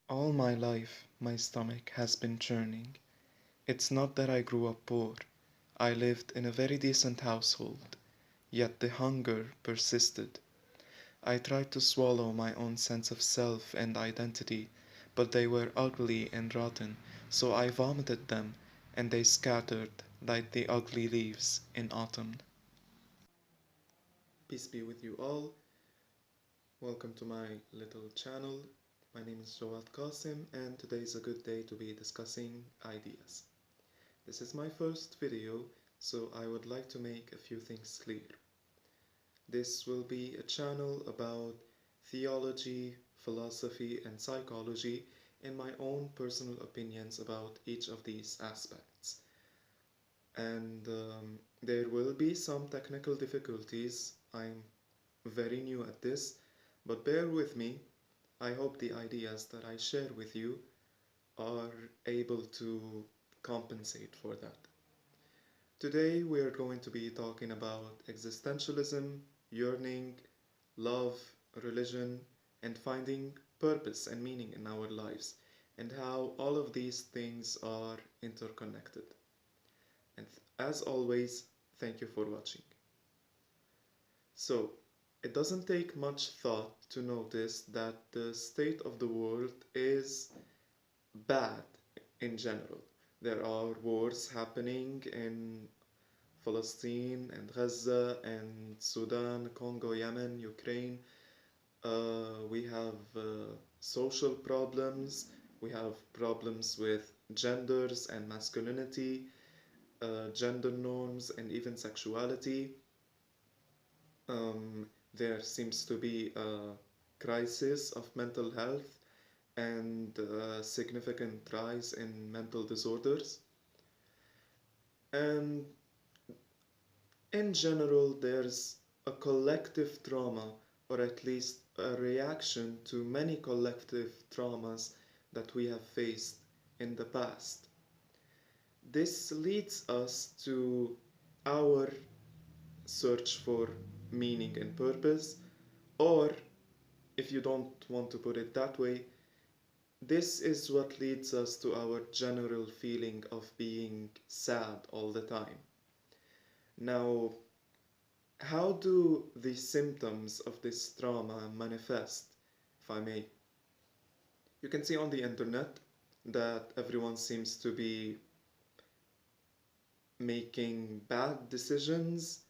All my life, my stomach has been churning. It's not that I grew up poor. I lived in a very decent household, yet the hunger persisted. I tried to swallow my own sense of self and identity, but they were ugly and rotten, so I vomited them, and they scattered like the ugly leaves in autumn. Peace be with you all. Welcome to my little channel. My name is Jawad Qasim, and today is a good day to be discussing ideas. This is my first video, so I would like to make a few things clear. This will be a channel about theology, philosophy, and psychology, and my own personal opinions about each of these aspects. And there will be some technical difficulties. I'm very new at this, but bear with me. I hope the ideas that I share with you are able to compensate for that. Today we are going to be talking about existentialism, yearning, love, religion, and finding purpose and meaning in our lives, and how all of these things are interconnected. And as always, thank you for watching. So, it doesn't take much thought to notice that the state of the world is bad in general. There are wars happening in Palestine and Gaza and Sudan, Congo, Yemen, Ukraine. We have social problems. We have problems with genders and masculinity, gender norms, and even sexuality. There seems to be a crisis of mental health and a significant rise in mental disorders. And in general, there's a collective trauma, or at least a reaction to many collective traumas that we have faced in the past. This leads us to our search for meaning and purpose, or if you don't want to put it that way, this is what leads us to our general feeling of being sad all the time. Now, how do the symptoms of this trauma manifest, if I may? You can see on the internet that everyone seems to be making bad decisions,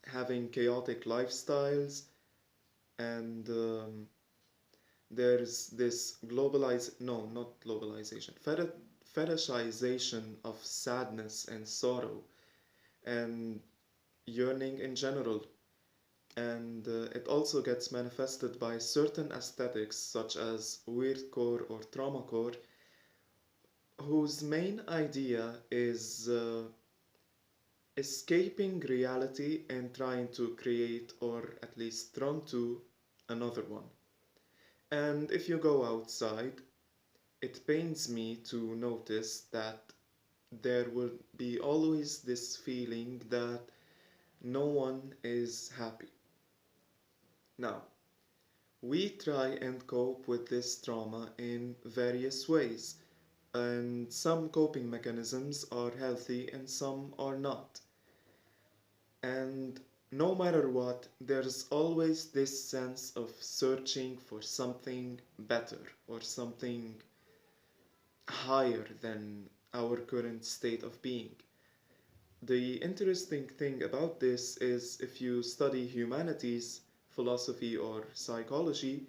having chaotic lifestyles, and there's this fetishization of sadness and sorrow and yearning in general. And it also gets manifested by certain aesthetics such as weirdcore or traumacore, whose main idea is escaping reality and trying to create, or at least drawn to, another one. And if you go outside, it pains me to notice that there will be always this feeling that no one is happy. Now, we try and cope with this trauma in various ways, and some coping mechanisms are healthy and some are not. And no matter what, there's always this sense of searching for something better or something higher than our current state of being. The interesting thing about this is if you study humanities, philosophy, or psychology,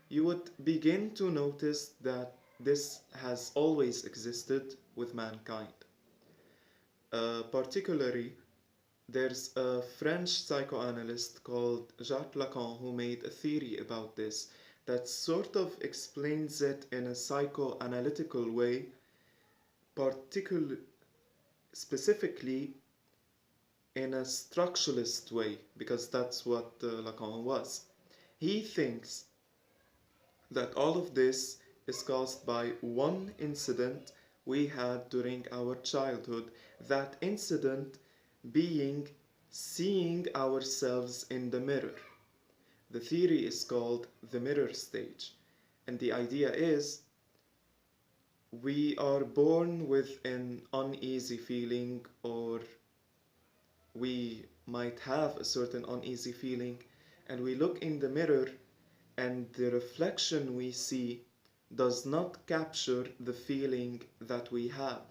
you would begin to notice that this has always existed with mankind. Particularly, there's a French psychoanalyst called Jacques Lacan who made a theory about this that sort of explains it in a psychoanalytical way, specifically in a structuralist way, because that's what Lacan was. He thinks that all of this is caused by one incident we had during our childhood, that incident being seeing ourselves in the mirror. The theory is called the mirror stage, And the idea is we are born with an uneasy feeling, or we might have a certain uneasy feeling, and we look in the mirror and the reflection we see does not capture the feeling that we have.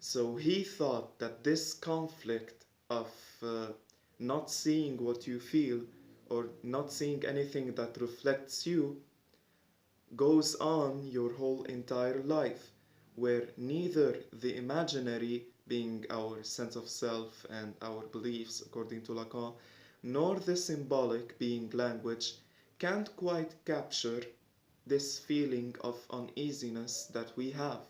So he thought that this conflict of not seeing what you feel or not seeing anything that reflects you goes on your whole entire life, where neither the imaginary, being our sense of self and our beliefs according to Lacan, nor the symbolic, being language, can't quite capture this feeling of uneasiness that we have.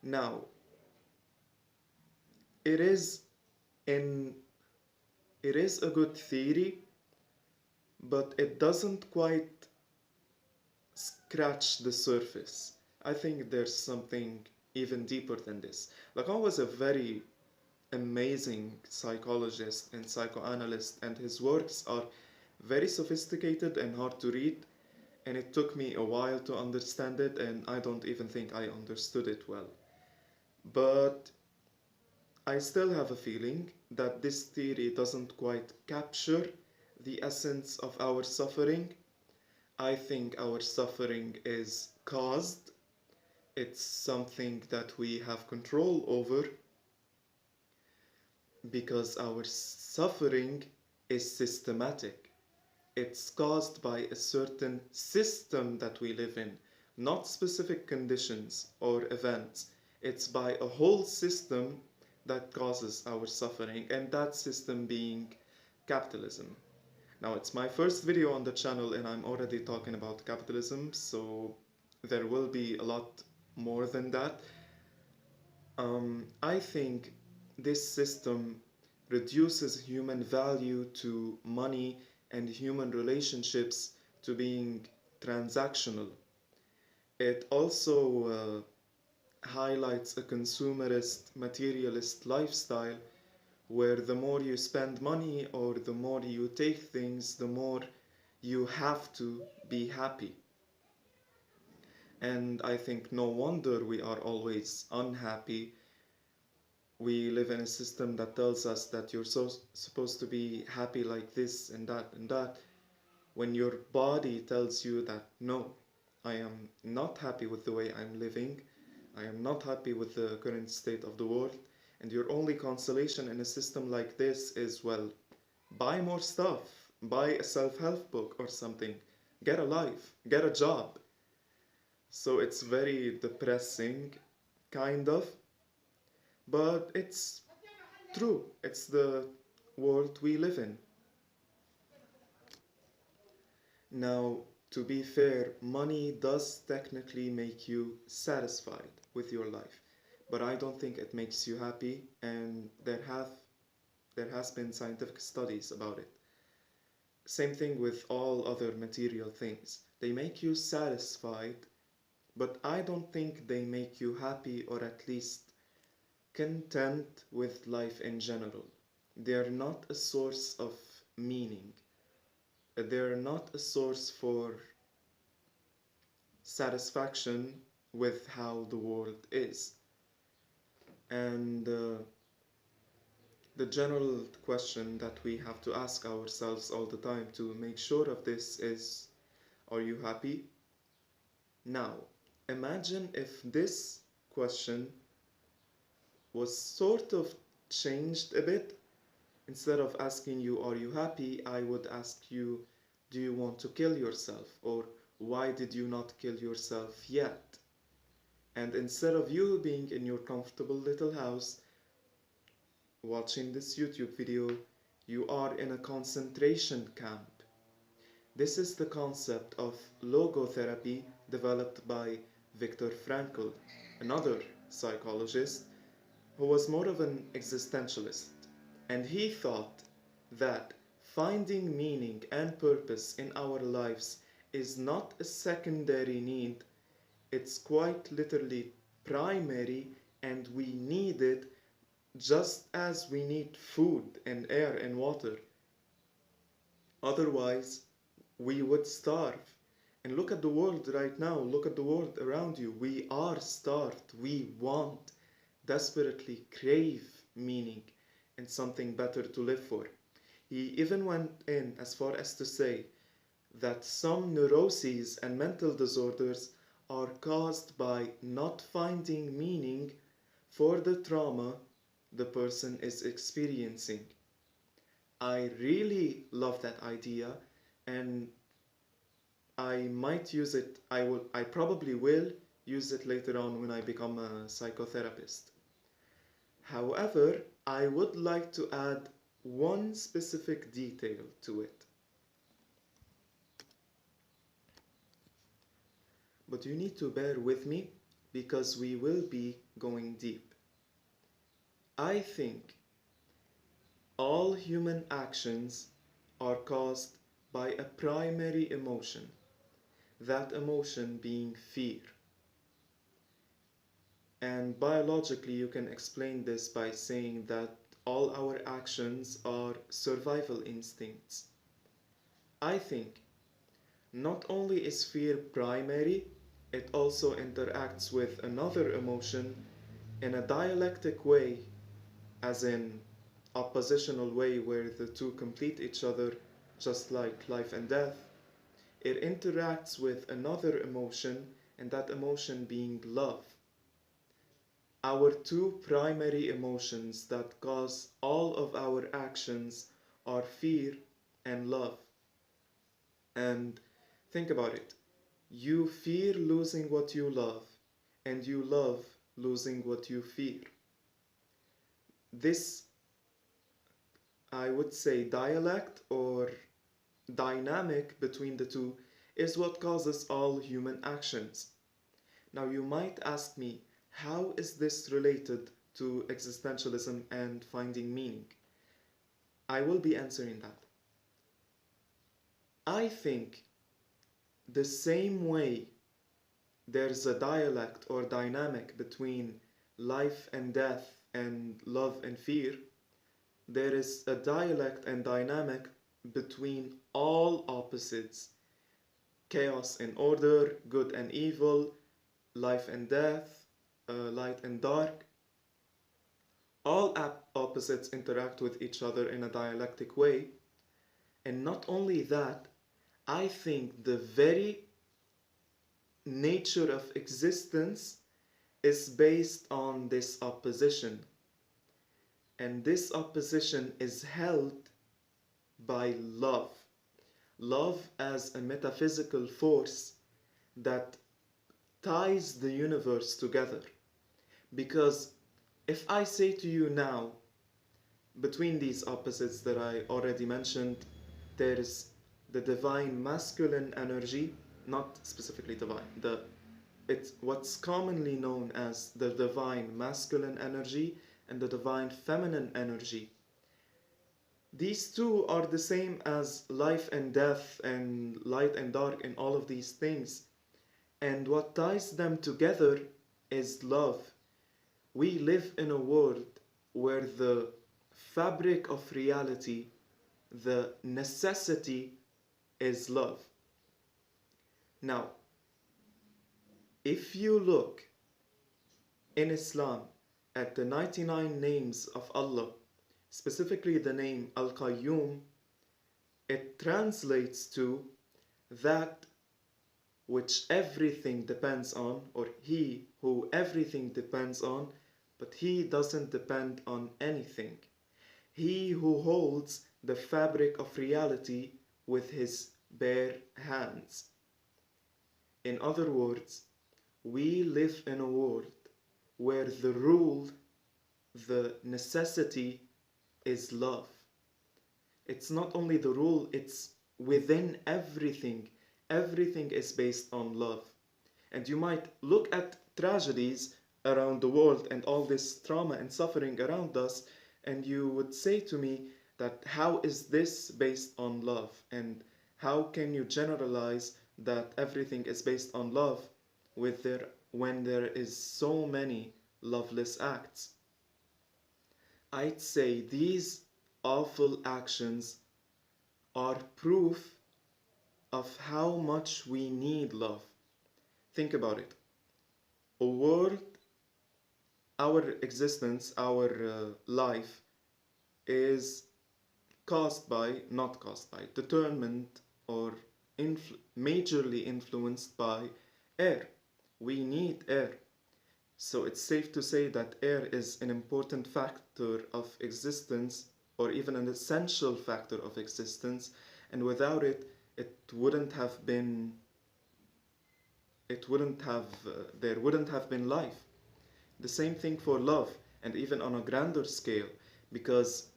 Now, it is in it is a good theory, but it doesn't quite scratch the surface. I think there's something even deeper than this. Lacan was a very amazing psychologist and psychoanalyst, and his works are very sophisticated and hard to read, and it took me a while to understand it, and I don't even think I understood it well. But I still have a feeling that this theory doesn't quite capture the essence of our suffering. I think our suffering is caused. It's something that we have control over because our suffering is systematic. It's caused by a certain system that we live in, not specific conditions or events. It's by a whole system that causes our suffering, and that system being capitalism. Now, it's my first video on the channel and I'm already talking about capitalism, so there will be a lot more than that. I think this system reduces human value to money and human relationships to being transactional. It also highlights a consumerist, materialist lifestyle where the more you spend money or the more you take things, the more you have to be happy. And I think no wonder we are always unhappy. We live in a system that tells us that you're supposed to be happy like this and that and that, when your body tells you that no, I am not happy with the way I'm living, I am not happy with the current state of the world, and your only consolation in a system like this is, well, buy more stuff, buy a self-help book or something, get a life, get a job. So it's very depressing, kind of, but it's true. It's the world we live in. Now, to be fair, money does technically make you satisfied with your life, but I don't think it makes you happy, and there has been scientific studies about it. Same thing with all other material things. They make you satisfied, but I don't think they make you happy, or at least content with life in general. They are not a source of meaning. They are not a source for satisfaction with how the world is. And the general question that we have to ask ourselves all the time to make sure of this is, are you happy? Now, imagine if this question was sort of changed a bit. Instead of asking you, are you happy? I would ask you, do you want to kill yourself? Or why did you not kill yourself yet? And instead of you being in your comfortable little house watching this YouTube video, you are in a concentration camp. This is the concept of logotherapy developed by Viktor Frankl, another psychologist who was more of an existentialist. And he thought that finding meaning and purpose in our lives is not a secondary need, it's quite literally primary, and we need it just as we need food and air and water. Otherwise, we would starve. And look at the world right now, look at the world around you. We are starved. We want, desperately crave meaning and something better to live for. He even went in as far as to say that some neuroses and mental disorders are caused by not finding meaning for the trauma the person is experiencing. I really love that idea, and I might use it. I probably will use it later on when I become a psychotherapist. However, I would like to add one specific detail to it. But you need to bear with me because we will be going deep. I think all human actions are caused by a primary emotion, that emotion being fear. And biologically, you can explain this by saying that all our actions are survival instincts. I think not only is fear primary, it also interacts with another emotion in a dialectic way, as in oppositional way where the two complete each other, just like life and death. It interacts with another emotion, and that emotion being love. Our two primary emotions that cause all of our actions are fear and love. And think about it. You fear losing what you love, and you love losing what you fear. This, I would say, dialect or dynamic between the two is what causes all human actions. Now, you might ask me, how is this related to existentialism and finding meaning? I will be answering that. I think the same way there's a dialect or dynamic between life and death and love and fear, there is a dialect and dynamic between all opposites: chaos and order, good and evil, life and death, light and dark. All opposites interact with each other in a dialectic way. And not only that, I think the very nature of existence is based on this opposition. And this opposition is held by love. Love as a metaphysical force that ties the universe together. Because if I say to you now, between these opposites that I already mentioned, there is the divine masculine energy, not specifically divine, it's what's commonly known as the divine masculine energy and the divine feminine energy. These two are the same as life and death and light and dark and all of these things. And what ties them together is love. We live in a world where the fabric of reality, the necessity, is love. Now, if you look in Islam at the 99 names of Allah, specifically the name Al-Qayyum, it translates to that which everything depends on, or he who everything depends on, but he doesn't depend on anything. He who holds the fabric of reality with his bare hands. In other words, we live in a world where the rule, the necessity, is love. It's not only the rule, it's within everything. Everything is based on love. And you might look at tragedies around the world and all this trauma and suffering around us, and you would say to me that how is this based on love? And how can you generalize that everything is based on love when there is so many loveless acts? I'd say these awful actions are proof of how much we need love. Think about it. A world, our existence, our life is determined or majorly influenced by air. We need air. So it's safe to say that air is an important factor of existence, or even an essential factor of existence, and without it, it wouldn't have been, it wouldn't have, there wouldn't have been life. The same thing for love, and even on a grander scale, because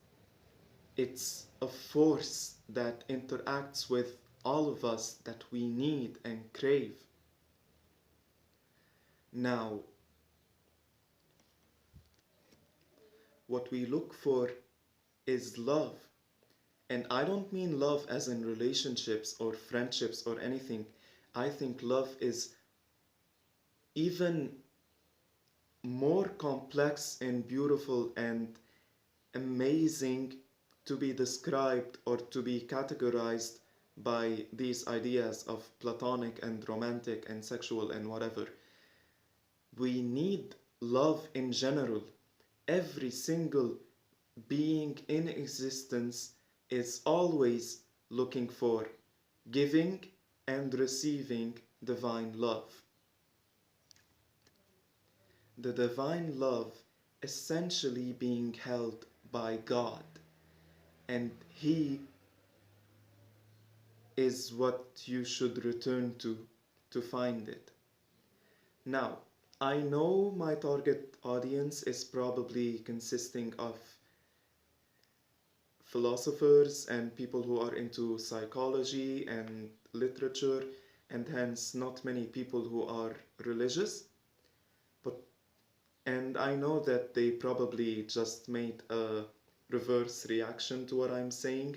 it's a force that interacts with all of us that we need and crave. Now, what we look for is love. And I don't mean love as in relationships or friendships or anything. I think love is even more complex and beautiful and amazing to be described or to be categorized by these ideas of platonic and romantic and sexual and whatever. We need love in general. Every single being in existence is always looking for giving and receiving divine love. The divine love essentially being held by God, and He is what you should return to find it. Now, I know my target audience is probably consisting of philosophers and people who are into psychology and literature, and hence not many people who are religious. And I know that they probably just made a reverse reaction to what I'm saying,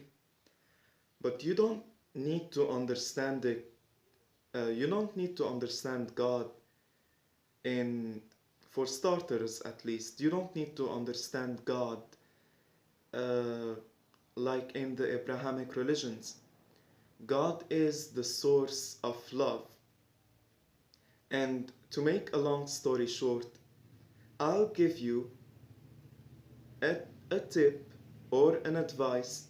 but you don't need to understand it. You don't need to understand God in, for starters at least, you don't need to understand God uh, like in the Abrahamic religions. God is the source of love. And to make a long story short, I'll give you a, a tip or an advice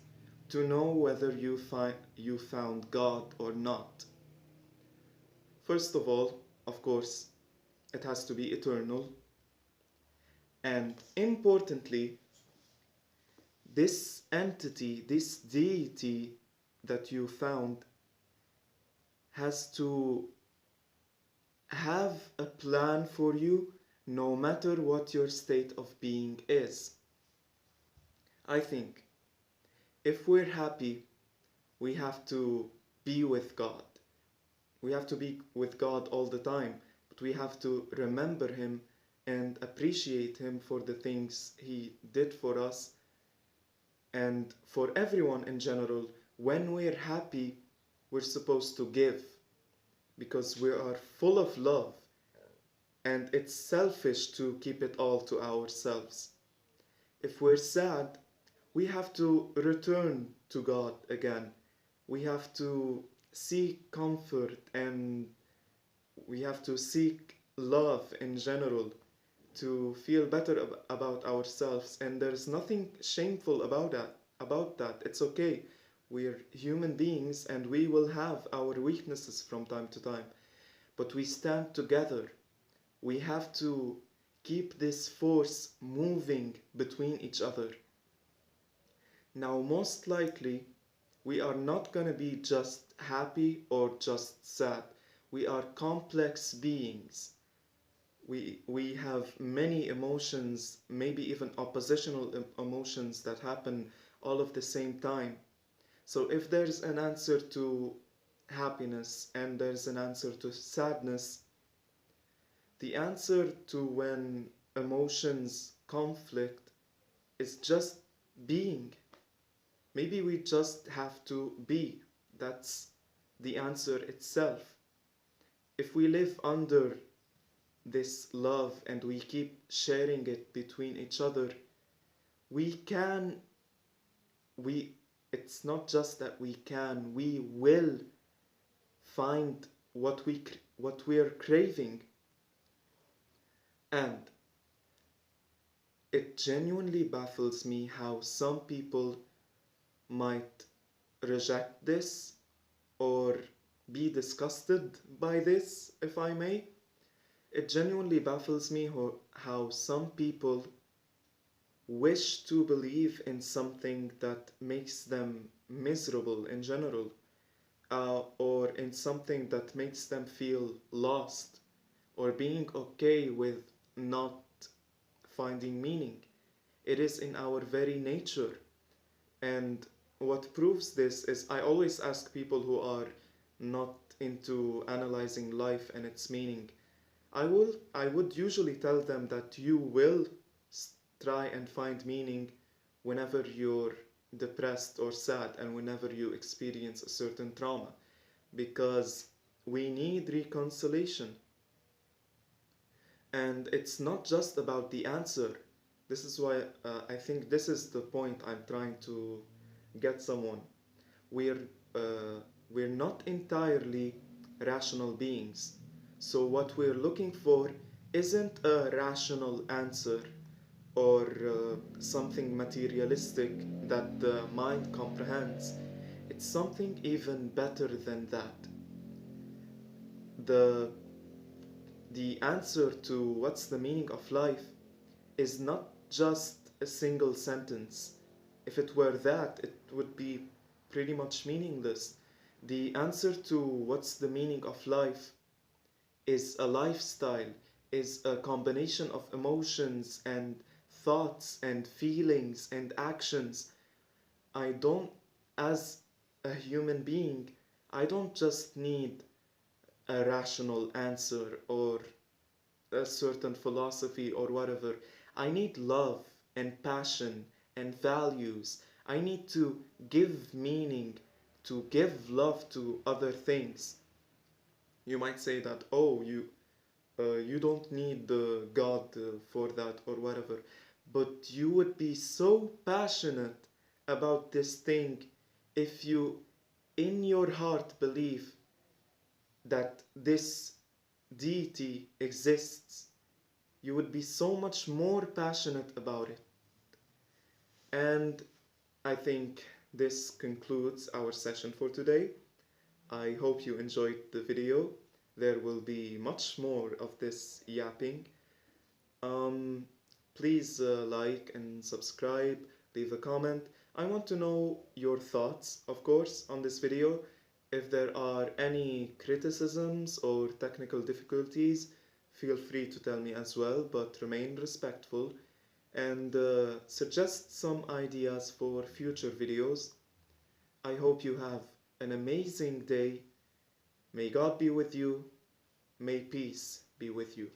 to know whether you found God or not. First of all, of course, it has to be eternal. And importantly, this entity, this deity that you found has to have a plan for you no matter what your state of being is. I think if we're happy, we have to be with God. We have to be with God all the time, but we have to remember Him and appreciate Him for the things He did for us and for everyone in general. When we're happy, we're supposed to give because we are full of love, and it's selfish to keep it all to ourselves. If we're sad, we have to return to God again. We have to seek comfort and we have to seek love in general to feel better about ourselves. And there's nothing shameful about that. It's okay. We're human beings and we will have our weaknesses from time to time, but we stand together. We have to keep this force moving between each other. Now, most likely, we are not going to be just happy or just sad. We are complex beings. We have many emotions, maybe even oppositional emotions that happen all of the same time. So if there's an answer to happiness and there's an answer to sadness, the answer to when emotions conflict is just being. Maybe we just have to be. That's the answer itself. If we live under this love and we keep sharing it between each other, we it's not just that we will find what we are craving. And it genuinely baffles me how some people might reject this or be disgusted by this, if I may. It genuinely baffles me how some people wish to believe in something that makes them miserable in general, or in something that makes them feel lost, or being okay with not finding meaning. It is in our very nature. And what proves this is I always ask people who are not into analyzing life and its meaning. I would usually tell them that you will try and find meaning whenever you're depressed or sad and whenever you experience a certain trauma, because we need reconciliation. And it's not just about the answer. This is why I think this is the point I'm trying to get someone. We're we're not entirely rational beings. So what we're looking for isn't a rational answer or something materialistic that the mind comprehends. It's something even better than that. The the answer to what's the meaning of life is not just a single sentence. If it were that, it would be pretty much meaningless. The answer to what's the meaning of life is a lifestyle, is a combination of emotions and thoughts and feelings and actions. I don't, as a human being, I don't just need a rational answer or a certain philosophy or whatever. I need love and passion and values. I need to give meaning, to give love to other things. You might say that, oh, you don't need God for that or whatever, but you would be so passionate about this thing if you, in your heart, believe that this deity exists. You would be so much more passionate about it. And I think this concludes our session for today. I hope you enjoyed the video. There will be much more of this yapping. Um, Please like and subscribe, leave a comment. I want to know your thoughts, of course, on this video. If there are any criticisms or technical difficulties, feel free to tell me as well, but remain respectful and suggest some ideas for future videos. I hope you have an amazing day. May God be with you. May peace be with you.